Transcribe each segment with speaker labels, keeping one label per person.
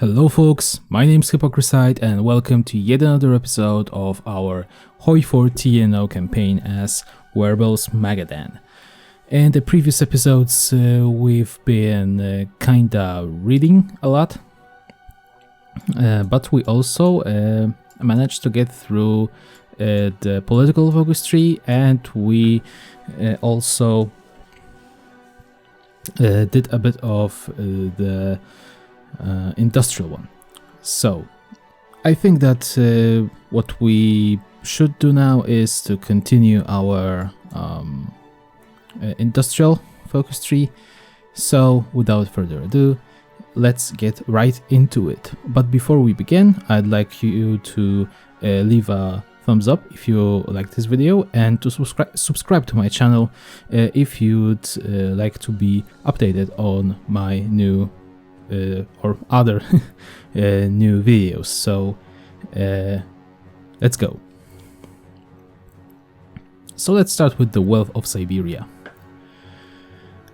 Speaker 1: Hello folks, my name's Hypocrite and welcome to yet another episode of our HOI4 TNO campaign as Werewolves Magadan. In the previous episodes we've been kinda reading a lot, but we also managed to get through the political focus tree, and we also did a bit of the industrial one. So I think that what we should do now is to continue our industrial focus tree. So without further ado, let's get right into it. But before we begin, I'd like you to leave a thumbs up if you like this video, and to subscribe to my channel if you'd like to be updated on my new or other new videos. So let's go. So let's start with the wealth of Siberia.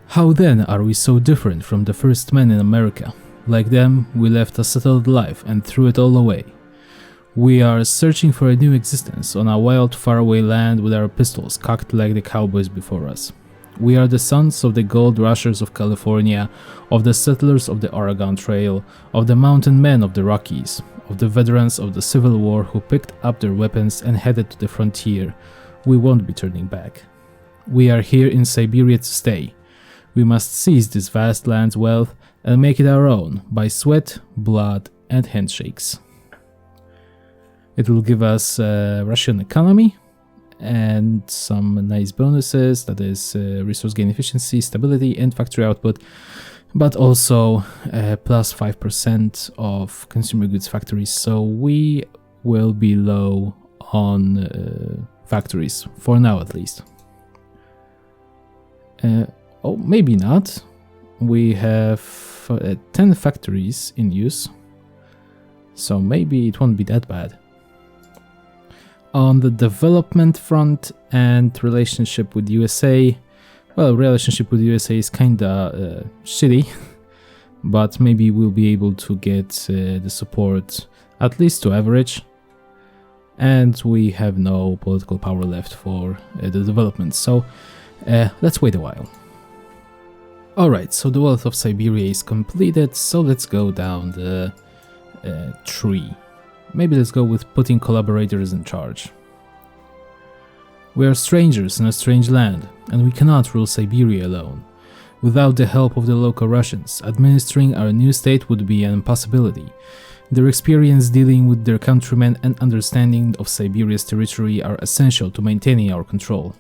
Speaker 1: How then are we so different from the first men in America? Like them, we left a settled life and threw it all away. We are searching for a new existence on a wild, faraway land with our pistols cocked like the cowboys before us. We are the sons of the gold rushers of California, of the settlers of the Oregon Trail, of the mountain men of the Rockies, of the veterans of the Civil War who picked up their weapons and headed to the frontier. We won't be turning back. We are here in Siberia to stay. We must seize this vast land's wealth and make it our own by sweat, blood, and handshakes. It will give us a Russian economy and some nice bonuses, that is resource gain efficiency, stability, and factory output, but also plus 5% of consumer goods factories, so we will be low on factories, for now at least. Oh, maybe not. We have 10 factories in use, so maybe it won't be that bad. On the development front and relationship with USA, well, relationship with USA is kinda shitty, but maybe we'll be able to get the support at least to average, and we have no political power left for the development, so let's wait a while. Alright, so the wealth of Siberia is completed, so let's go down the tree. Maybe let's go with putting collaborators in charge. We are strangers in a strange land, and we cannot rule Siberia alone. Without the help of the local Russians, administering our new state would be an impossibility. Their experience dealing with their countrymen and understanding of Siberia's territory are essential to maintaining our control.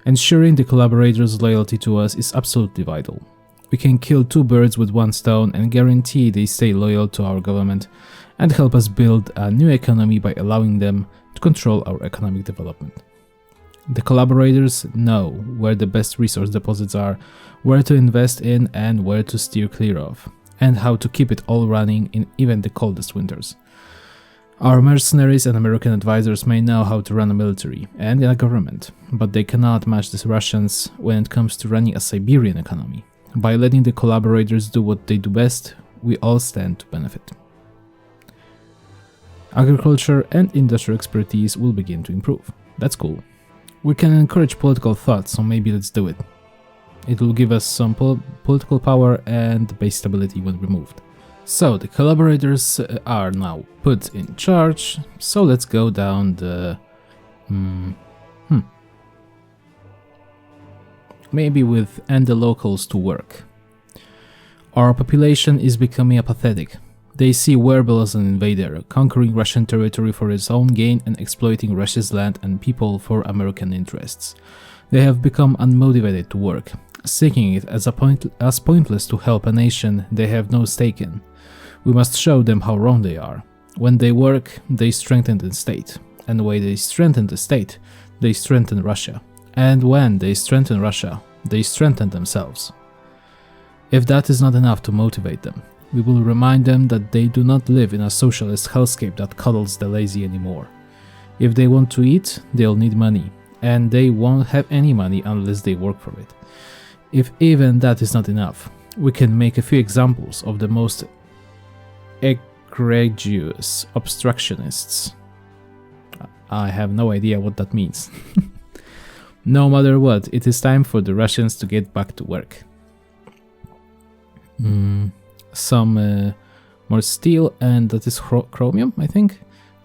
Speaker 1: Ensuring the collaborators' loyalty to us is absolutely vital. We can kill two birds with one stone and guarantee they stay loyal to our government and help us build a new economy by allowing them to control our economic development. The collaborators know where the best resource deposits are, where to invest in and where to steer clear of, and how to keep it all running in even the coldest winters. Our mercenaries and American advisors may know how to run a military and a government, but they cannot match the Russians when it comes to running a Siberian economy. By letting the collaborators do what they do best, we all stand to benefit. Agriculture and industrial expertise will begin to improve. That's cool. We can encourage political thought, so maybe let's do it. It will give us some political power and base stability when removed. So the collaborators are now put in charge, so let's go down the... Maybe with and the locals to work. Our population is becoming apathetic. They see Werbel as an invader, conquering Russian territory for his own gain and exploiting Russia's land and people for American interests. They have become unmotivated to work, seeking it as pointless to help a nation they have no stake in. We must show them how wrong they are. When they work, they strengthen the state, and when they strengthen the state, they strengthen Russia. And when they strengthen Russia, they strengthen themselves. If that is not enough to motivate them, we will remind them that they do not live in a socialist hellscape that coddles the lazy anymore. If they want to eat, they'll need money, and they won't have any money unless they work for it. If even that is not enough, we can make a few examples of the most egregious obstructionists. I have no idea what that means. No matter what, it is time for the Russians to get back to work. Some more steel, and that is chromium, I think,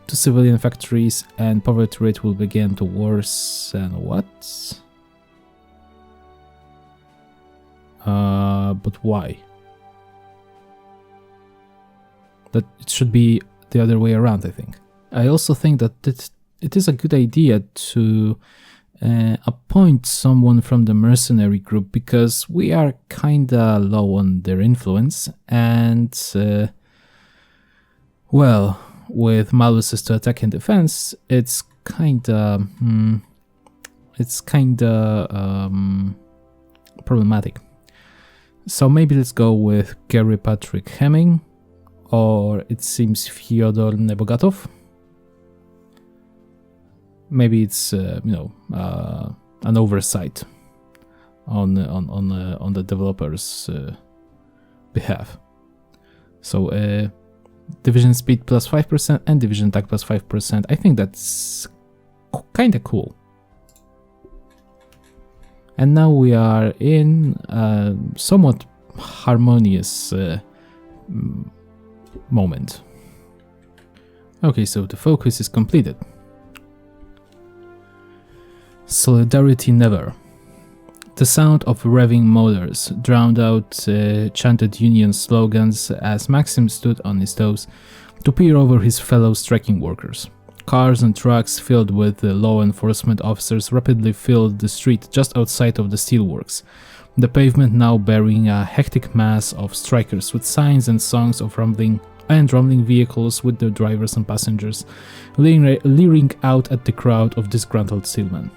Speaker 1: to civilian factories, and poverty rate will begin to worsen. What? But why? That it should be the other way around, I think. I also think that it is a good idea to appoint someone from the mercenary group, because we are kinda low on their influence, and well, with maluses to attack and defense, it's kinda problematic. So maybe let's go with Gary Patrick Hemming, or it seems Fyodor Nebogatov. Maybe it's an oversight on the developers' behalf. So division speed plus 5% and division attack plus 5%. I think that's kind of cool. And now we are in a somewhat harmonious moment. Okay, so the focus is completed. Solidarity never. The sound of revving motors drowned out chanted union slogans as Maxim stood on his toes to peer over his fellow striking workers. Cars and trucks filled with law enforcement officers rapidly filled the street just outside of the steelworks, the pavement now bearing a hectic mass of strikers with signs and songs of rumbling vehicles with their drivers and passengers leering out at the crowd of disgruntled steelmen.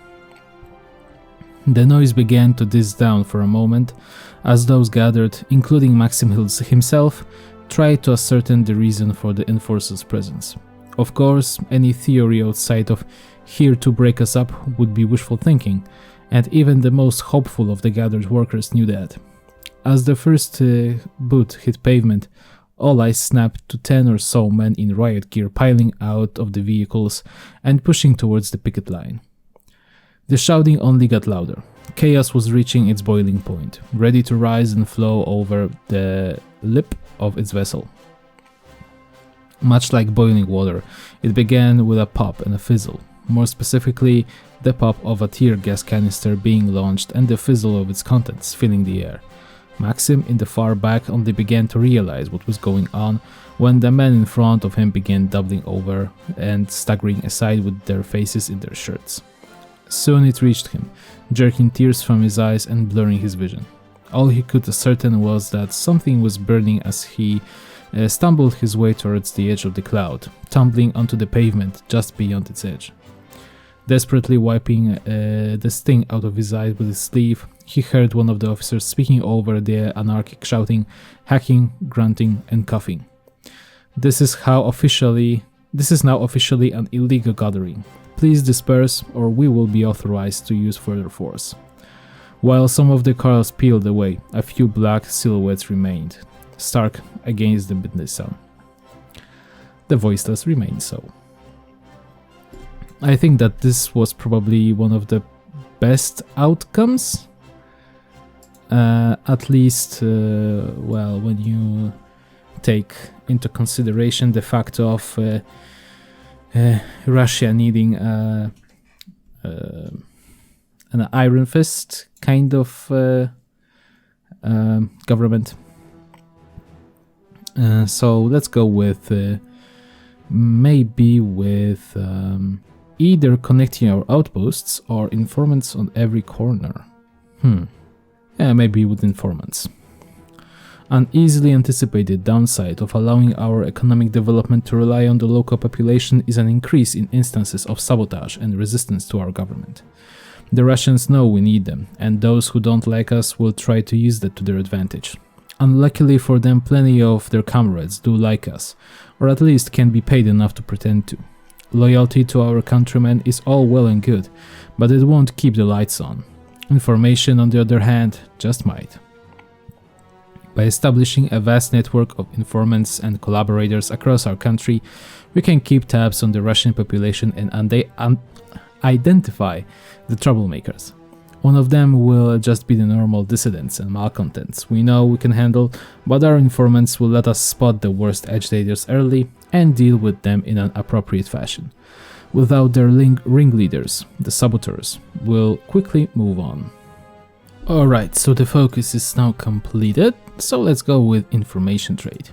Speaker 1: The noise began to diss down for a moment as those gathered, including Maxim himself, tried to ascertain the reason for the enforcers' presence. Of course, any theory outside of "here to break us up" would be wishful thinking, and even the most hopeful of the gathered workers knew that. As the first boot hit pavement, all eyes snapped to 10 or so men in riot gear piling out of the vehicles and pushing towards the picket line. The shouting only got louder. Chaos was reaching its boiling point, ready to rise and flow over the lip of its vessel. Much like boiling water, it began with a pop and a fizzle, more specifically, the pop of a tear gas canister being launched and the fizzle of its contents filling the air. Maxim, in the far back, only began to realize what was going on when the men in front of him began doubling over and staggering aside with their faces in their shirts. Soon it reached him, jerking tears from his eyes and blurring his vision. All he could ascertain was that something was burning as he stumbled his way towards the edge of the cloud, tumbling onto the pavement just beyond its edge. Desperately wiping the sting out of his eyes with his sleeve, he heard one of the officers speaking over the anarchic shouting, hacking, grunting, and coughing. This is now officially an illegal gathering. Please disperse, or we will be authorized to use further force. While some of the cars peeled away, a few black silhouettes remained, stark against the midnight sun. The voiceless remained so. I think that this was probably one of the best outcomes. At least, when you take into consideration the fact of Russia needing an iron fist kind of government. So let's go with maybe with either connecting our outposts or informants on every corner. Yeah, maybe with informants. An easily anticipated downside of allowing our economic development to rely on the local population is an increase in instances of sabotage and resistance to our government. The Russians know we need them, and those who don't like us will try to use that to their advantage. Unluckily for them, plenty of their comrades do like us, or at least can be paid enough to pretend to. Loyalty to our countrymen is all well and good, but it won't keep the lights on. Information, on the other hand, just might. By establishing a vast network of informants and collaborators across our country, we can keep tabs on the Russian population and identify the troublemakers. One of them will just be the normal dissidents and malcontents we know we can handle, but our informants will let us spot the worst agitators early and deal with them in an appropriate fashion. Without their ringleaders, the saboteurs will quickly move on. Alright, so the focus is now completed, so let's go with information trade.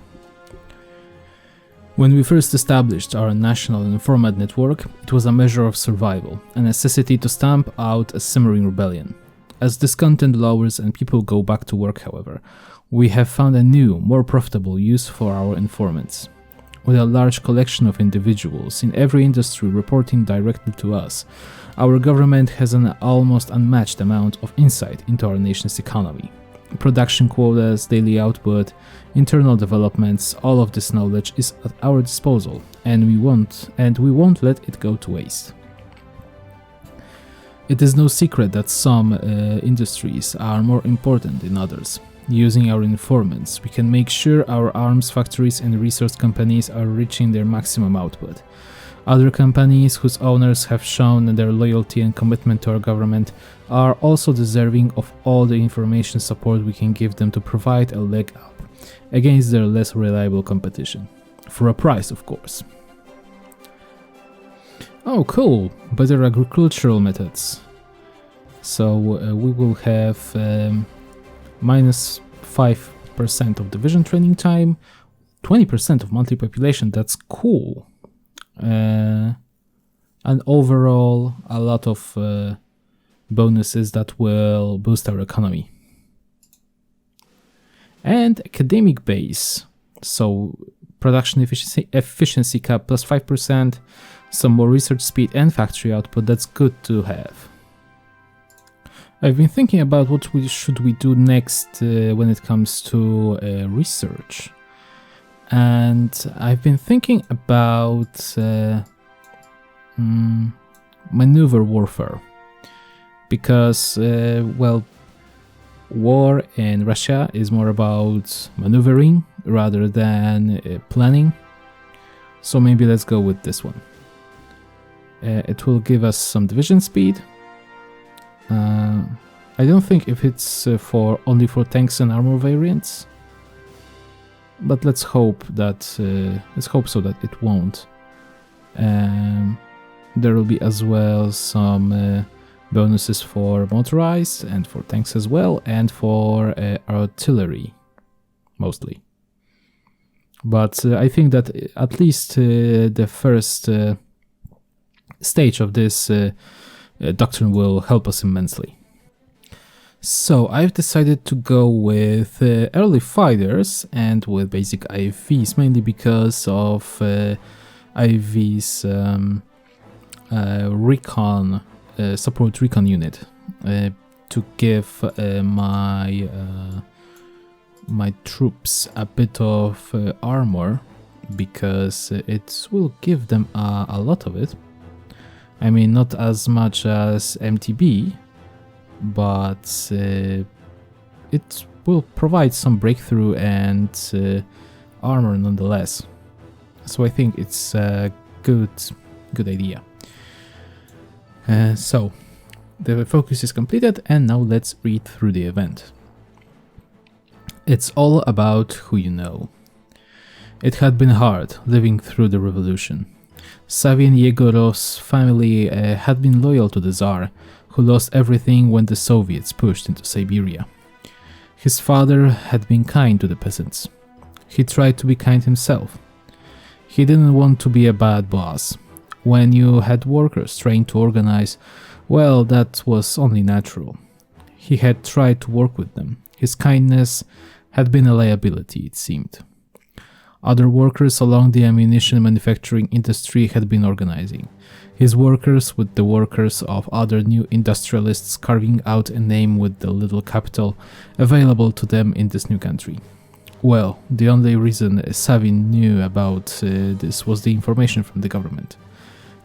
Speaker 1: When we first established our national informant network, it was a measure of survival, a necessity to stamp out a simmering rebellion. As discontent lowers and people go back to work, however, we have found a new, more profitable use for our informants. With a large collection of individuals in every industry reporting directly to us, our government has an almost unmatched amount of insight into our nation's economy. Production quotas, daily output, internal developments, all of this knowledge is at our disposal, and we won't let it go to waste. It is no secret that some industries are more important than others. Using our informants, we can make sure our arms factories and resource companies are reaching their maximum output. Other companies whose owners have shown their loyalty and commitment to our government are also deserving of all the information support we can give them to provide a leg up against their less reliable competition. For a price, of course. Oh, cool! Better agricultural methods. So we will have minus 5% of division training time, 20% of monthly population, that's cool. And overall a lot of bonuses that will boost our economy. And academic base, so production efficiency cap plus 5%, some more research speed and factory output, that's good to have. I've been thinking about what should we do next when it comes to research. And I've been thinking about maneuver warfare. Because, well, war in Russia is more about maneuvering rather than planning. So maybe let's go with this one. It will give us some division speed. I don't think if it's only for tanks and armor variants, but let's hope so that it won't. There will be as well some bonuses for motorized and for tanks as well, and for artillery mostly. But I think that at least the first stage of this doctrine will help us immensely. So I've decided to go with early fighters and with basic IFVs, mainly because of IFV's recon support recon unit to give my troops a bit of armor, because it will give them a lot of it. I mean, not as much as MTB, but it will provide some breakthrough and armor nonetheless. So I think it's a good idea. So the focus is completed, and now let's read through the event. It's all about who you know. It had been hard living through the revolution. Savin Yegorov's family had been loyal to the Tsar, who lost everything when the Soviets pushed into Siberia. His father had been kind to the peasants. He tried to be kind himself. He didn't want to be a bad boss. When you had workers trained to organize, well, that was only natural. He had tried to work with them. His kindness had been a liability, it seemed. Other workers along the ammunition manufacturing industry had been organizing. His workers with the workers of other new industrialists, carving out a name with the little capital available to them in this new country. Well, the only reason Savin knew about this was the information from the government.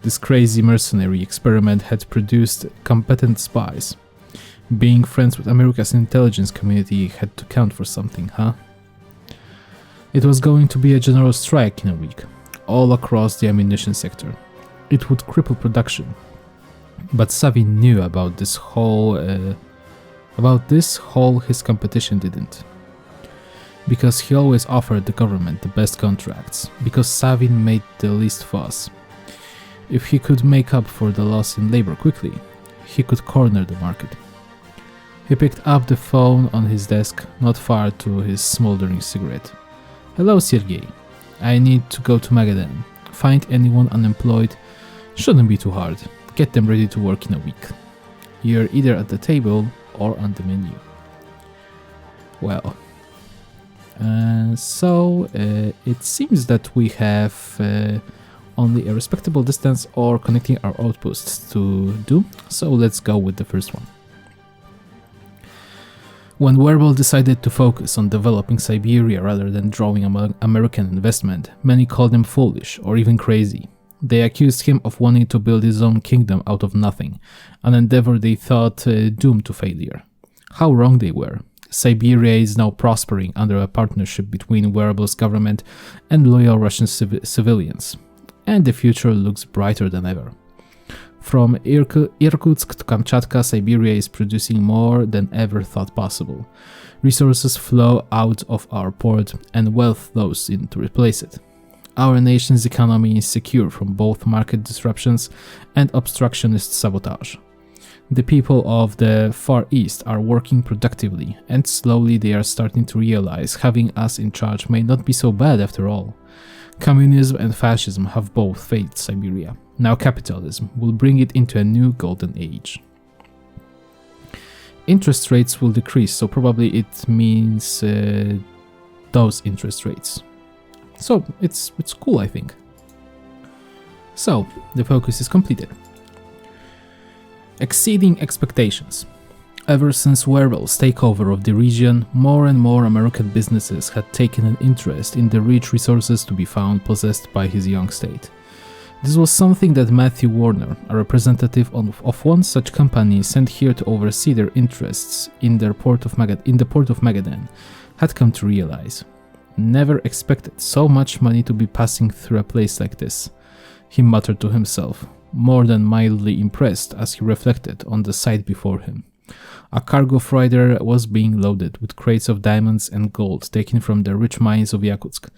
Speaker 1: This crazy mercenary experiment had produced competent spies. Being friends with America's intelligence community had to count for something, huh? It was going to be a general strike in a week, all across the ammunition sector. It would cripple production. But Savin knew about this whole his competition didn't. Because he always offered the government the best contracts, because Savin made the least fuss. If he could make up for the loss in labor quickly, he could corner the market. He picked up the phone on his desk, not far to his smoldering cigarette. "Hello, Sergei. I need to go to Magadan. Find anyone unemployed. Shouldn't be too hard. Get them ready to work in a week. You're either at the table or on the menu." Well, so it seems that we have only a respectable distance or connecting our outposts to do, so let's go with the first one. When Werbel decided to focus on developing Siberia rather than drawing American investment, many called him foolish or even crazy. They accused him of wanting to build his own kingdom out of nothing, an endeavor they thought doomed to failure. How wrong they were. Siberia is now prospering under a partnership between Werbel's government and loyal Russian civilians, and the future looks brighter than ever. From Irkutsk to Kamchatka, Siberia is producing more than ever thought possible. Resources flow out of our port and wealth flows in to replace it. Our nation's economy is secure from both market disruptions and obstructionist sabotage. The people of the Far East are working productively, and slowly they are starting to realize having us in charge may not be so bad after all. Communism and fascism have both failed Siberia. Now capitalism will bring it into a new golden age. Interest rates will decrease, so probably it means those interest rates. So it's cool, I think. So the focus is completed. Exceeding expectations. Ever since Werbel's takeover of the region, more and more American businesses had taken an interest in the rich resources to be found possessed by his young state. This was something that Matthew Warner, a representative of one such company sent here to oversee their interests in the port of Magadan, had come to realize. "Never expected so much money to be passing through a place like this," he muttered to himself, more than mildly impressed as he reflected on the sight before him. A cargo freighter was being loaded with crates of diamonds and gold taken from the rich mines of Yakutsk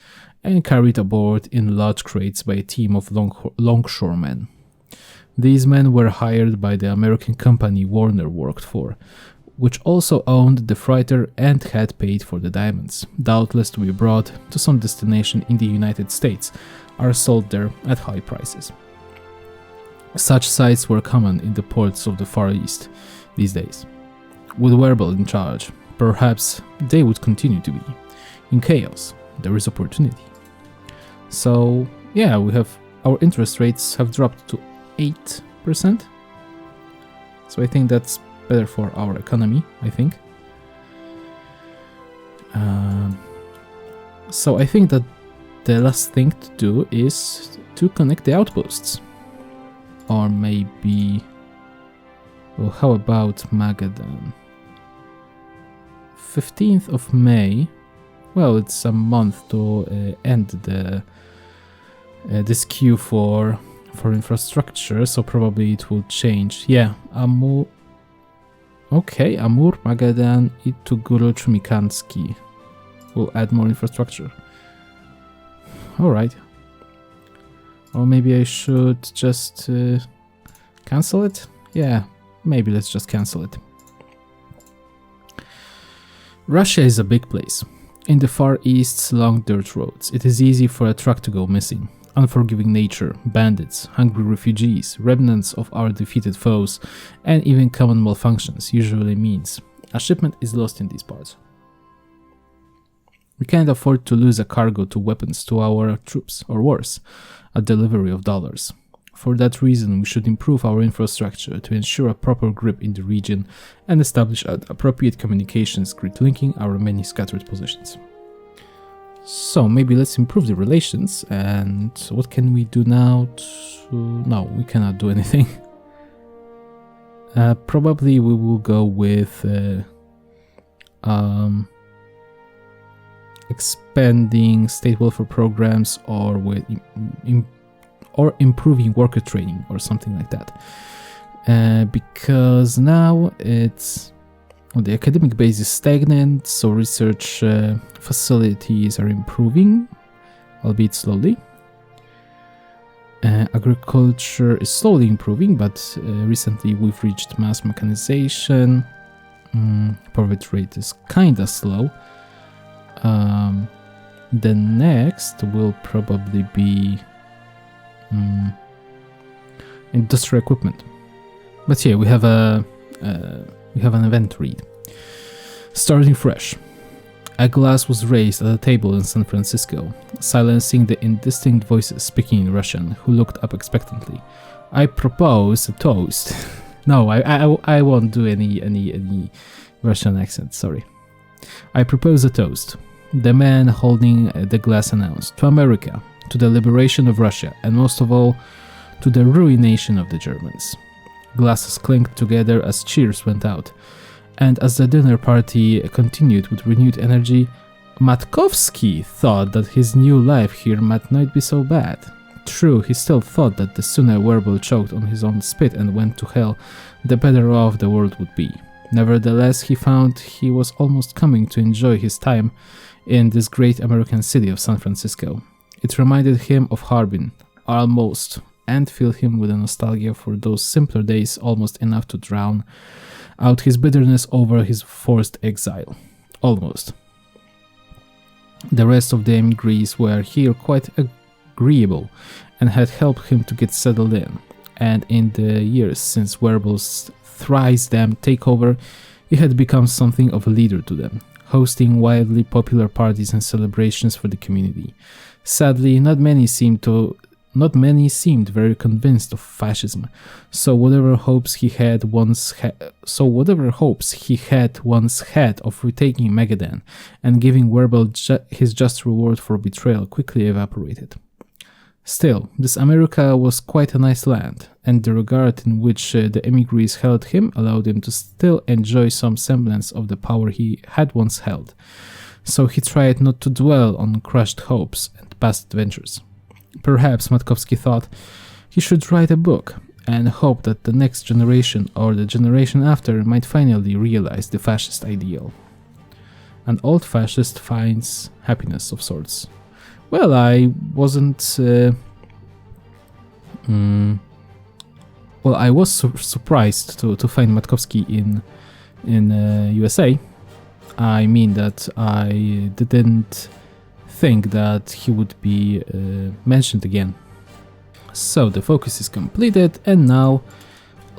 Speaker 1: and carried aboard in large crates by a team of longshoremen. These men were hired by the American company Warner worked for, which also owned the freighter and had paid for the diamonds, doubtless to be brought to some destination in the United States, are sold there at high prices. Such sights were common in the ports of the Far East these days. With Werbel in charge, perhaps they would continue to be. In chaos, there is opportunity. So, yeah, our interest rates have dropped to 8%. So I think that's better for our economy, I think. So I think that the last thing to do is to connect the outposts. Or maybe... Well, how about Magadan? 15th of May. Well, it's a month to end this queue for infrastructure, so probably it will change. Yeah, Amur, Magadan i Tuguro-Chumikansky will add more infrastructure. Alright. Or maybe I should just cancel it? Yeah, maybe let's just cancel it. Russia is a big place. In the Far East's long dirt roads, it is easy for a truck to go missing. Unforgiving nature, bandits, hungry refugees, remnants of our defeated foes, and even common malfunctions usually means a shipment is lost in these parts. We can't afford to lose a cargo to weapons to our troops, or worse, a delivery of dollars. For that reason, we should improve our infrastructure to ensure a proper grip in the region and establish an appropriate communications grid linking our many scattered positions. So maybe let's improve the relations, and what can we do now to... No, we cannot do anything. Probably we will go with expanding state welfare programs or with or improving worker training or something like that. Because now the academic base is stagnant, so research facilities are improving, albeit slowly. Agriculture is slowly improving, but recently we've reached mass mechanization. Poverty rate is kinda slow. The next will probably be industrial equipment. But yeah, we have an event to read. Starting fresh. A glass was raised at a table in San Francisco, silencing the indistinct voices speaking in Russian, who looked up expectantly. I propose a toast. No, I won't do any Russian accent, sorry. I propose a toast. The man holding the glass announced, to America, to the liberation of Russia, and most of all, to the ruination of the Germans. Glasses clinked together as cheers went out. And as the dinner party continued with renewed energy, Matkowski thought that his new life here might not be so bad. True, he still thought that the sooner Werbel choked on his own spit and went to hell, the better off the world would be. Nevertheless, he found he was almost coming to enjoy his time in this great American city of San Francisco. It reminded him of Harbin, almost, and filled him with a nostalgia for those simpler days, almost enough to drown out his bitterness over his forced exile. Almost. The rest of the emigres were here quite agreeable and had helped him to get settled in, and in the years since Werbel's thrice-damn takeover, he had become something of a leader to them, hosting wildly popular parties and celebrations for the community. Sadly, not many seemed very convinced of fascism, so whatever hopes he had once had of retaking Magadan and giving Werbel his just reward for betrayal quickly evaporated. Still, this America was quite a nice land, and the regard in which the emigres held him allowed him to still enjoy some semblance of the power he had once held, so he tried not to dwell on crushed hopes and past adventures. Perhaps, Matkowski thought, he should write a book and hope that the next generation or the generation after might finally realize the fascist ideal. An old fascist finds happiness of sorts. Well, I wasn't... I was surprised to find Matkowski in USA. I mean that I didn't think that he would be mentioned again. So the focus is completed, and now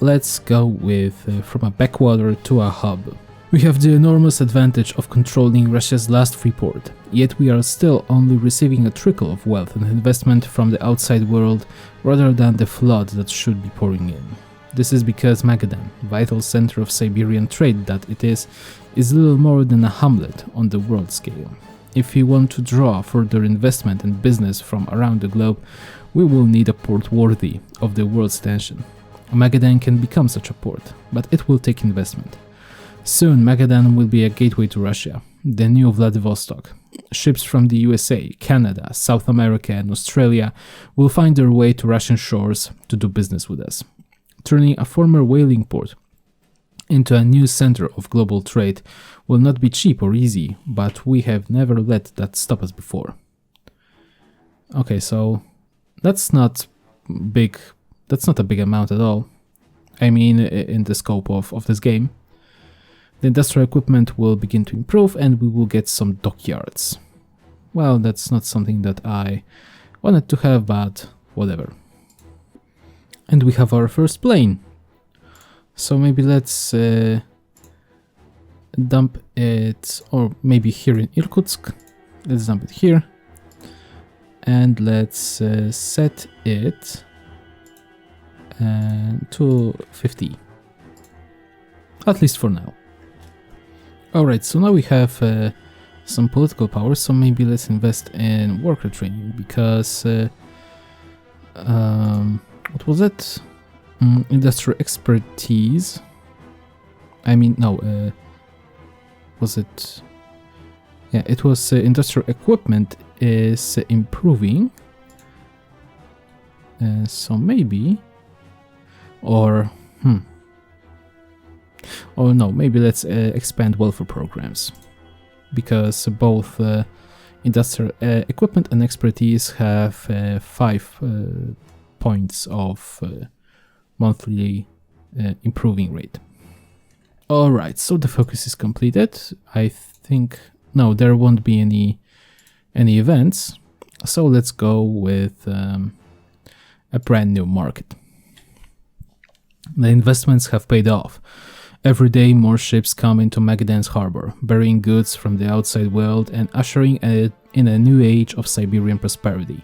Speaker 1: let's go with from a backwater to a hub. We have the enormous advantage of controlling Russia's last free port, yet we are still only receiving a trickle of wealth and investment from the outside world rather than the flood that should be pouring in. This is because Magadan, vital center of Siberian trade that it is little more than a hamlet on the world scale. If we want to draw further investment and business from around the globe, we will need a port worthy of the world's attention. Magadan can become such a port, but it will take investment. Soon Magadan will be a gateway to Russia, the new Vladivostok. Ships from the USA, Canada, South America and Australia will find their way to Russian shores to do business with us. Turning a former whaling port into a new center of global trade will not be cheap or easy, but we have never let that stop us before. Okay, so that's not big. That's not a big amount at all. I mean, in the scope of this game. The industrial equipment will begin to improve and we will get some dockyards. Well, that's not something that I wanted to have, but whatever. And we have our first plane. So maybe let's dump it, or maybe here in Irkutsk. Let's dump it here. And let's set it to 50. At least for now. Alright, so now we have some political power, so maybe let's invest in worker training, because what was it? Industrial expertise. I mean, no, was it Yeah, it was industrial equipment is improving. So maybe, or no, maybe let's expand welfare programs, because both industrial equipment and expertise have 5 points of monthly improving rate. Alright, so the focus is completed. I think, no, there won't be any events, so let's go with a brand new market. The investments have paid off. Every day more ships come into Magadan's harbor, bearing goods from the outside world and ushering in a new age of Siberian prosperity.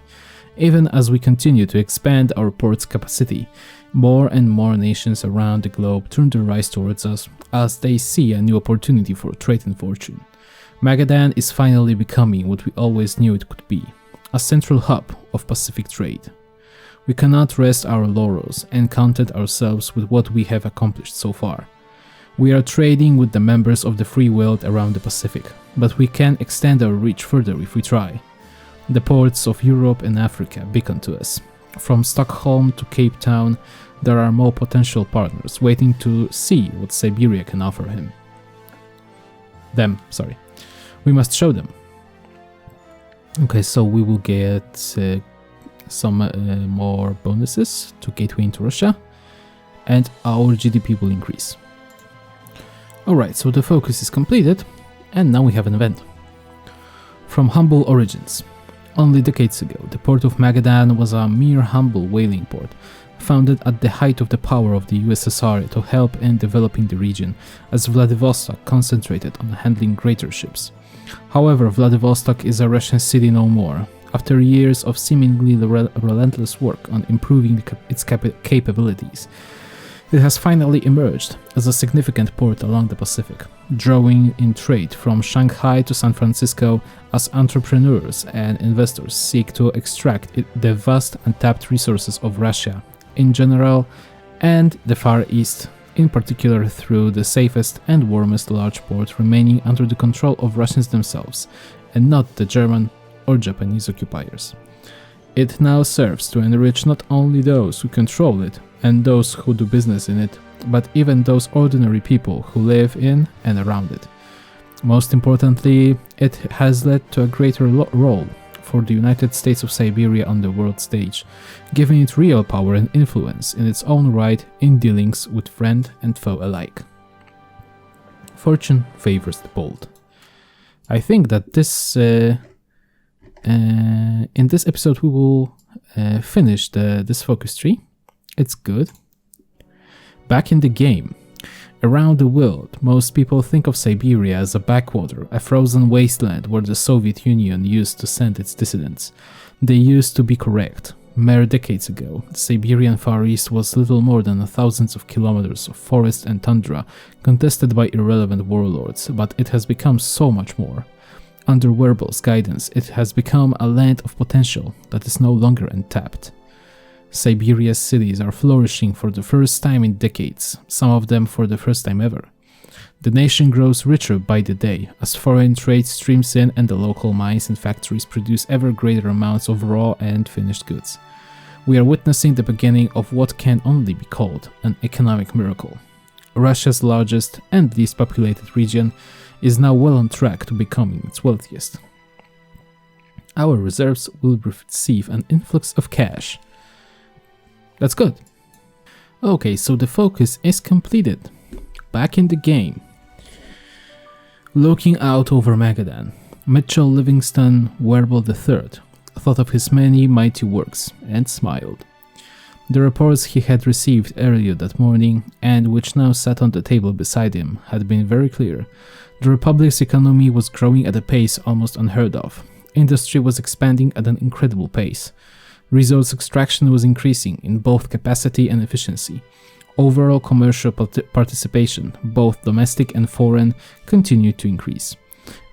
Speaker 1: Even as we continue to expand our port's capacity, more and more nations around the globe turn their eyes towards us as they see a new opportunity for trade and fortune. Magadan is finally becoming what we always knew it could be, a central hub of Pacific trade. We cannot rest our laurels and content ourselves with what we have accomplished so far. We are trading with the members of the free world around the Pacific, but we can extend our reach further if we try. The ports of Europe and Africa beckon to us. From Stockholm to Cape Town, there are more potential partners waiting to see what Siberia can offer them. We must show them. Okay, so we will get some more bonuses to gateway into Russia, and our GDP will increase. Alright, so the focus is completed, and now we have an event. From humble origins. Only decades ago, the port of Magadan was a mere humble whaling port, founded at the height of the power of the USSR to help in developing the region, as Vladivostok concentrated on handling greater ships. However, Vladivostok is a Russian city no more. After years of seemingly relentless work on improving its capabilities, it has finally emerged as a significant port along the Pacific, drawing in trade from Shanghai to San Francisco as entrepreneurs and investors seek to extract the vast untapped resources of Russia in general and the Far East in particular through the safest and warmest large port remaining under the control of Russians themselves and not the German or Japanese occupiers. It now serves to enrich not only those who control it and those who do business in it, but even those ordinary people who live in and around it. Most importantly, it has led to a greater role for the United States of Siberia on the world stage, giving it real power and influence in its own right in dealings with friend and foe alike. Fortune favors the bold. I think that in this episode we will finish this focus tree. It's good. Back in the game. Around the world, most people think of Siberia as a backwater, a frozen wasteland where the Soviet Union used to send its dissidents. They used to be correct. Mere decades ago, the Siberian Far East was little more than thousands of kilometers of forest and tundra contested by irrelevant warlords, but it has become so much more. Under Werbel's guidance, it has become a land of potential that is no longer untapped. Siberia's cities are flourishing for the first time in decades, some of them for the first time ever. The nation grows richer by the day as foreign trade streams in and the local mines and factories produce ever greater amounts of raw and finished goods. We are witnessing the beginning of what can only be called an economic miracle. Russia's largest and least populated region is now well on track to becoming its wealthiest. Our reserves will receive an influx of cash. That's good. Okay, so the focus is completed. Back in the game. Looking out over Magadan, Mitchell Livingston Werbel III thought of his many mighty works and smiled. The reports he had received earlier that morning, and which now sat on the table beside him, had been very clear. The Republic's economy was growing at a pace almost unheard of. Industry was expanding at an incredible pace. Resource extraction was increasing in both capacity and efficiency. Overall commercial participation, both domestic and foreign, continued to increase.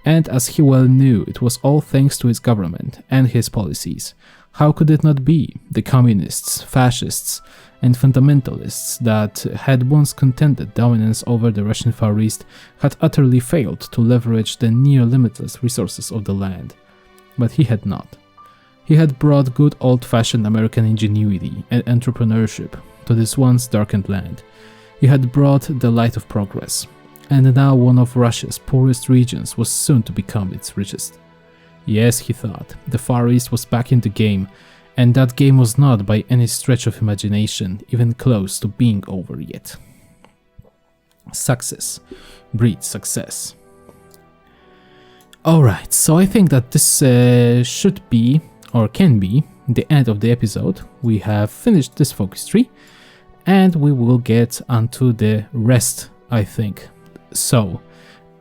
Speaker 1: And as he well knew, it was all thanks to his government and his policies. How could it not be? The communists, fascists, and fundamentalists that had once contended dominance over the Russian Far East had utterly failed to leverage the near-limitless resources of the land. But he had not. He had brought good old-fashioned American ingenuity and entrepreneurship to this once darkened land. He had brought the light of progress, and now one of Russia's poorest regions was soon to become its richest. Yes, he thought, the Far East was back in the game, and that game was not by any stretch of imagination even close to being over yet. Success breeds success. Alright, so I think that this should be, or can be, the end of the episode. We have finished this focus tree, and we will get onto the rest, I think. So,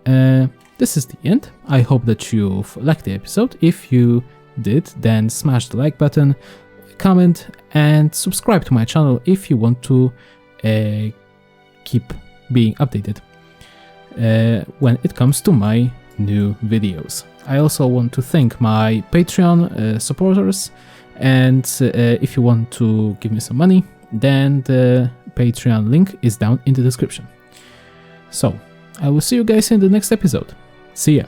Speaker 1: this is the end. I hope that you've liked the episode. If you did, then smash the like button, comment, and subscribe to my channel if you want to keep being updated when it comes to my new videos. I also want to thank my Patreon supporters, and if you want to give me some money, then the Patreon link is down in the description. So, I will see you guys in the next episode. See ya!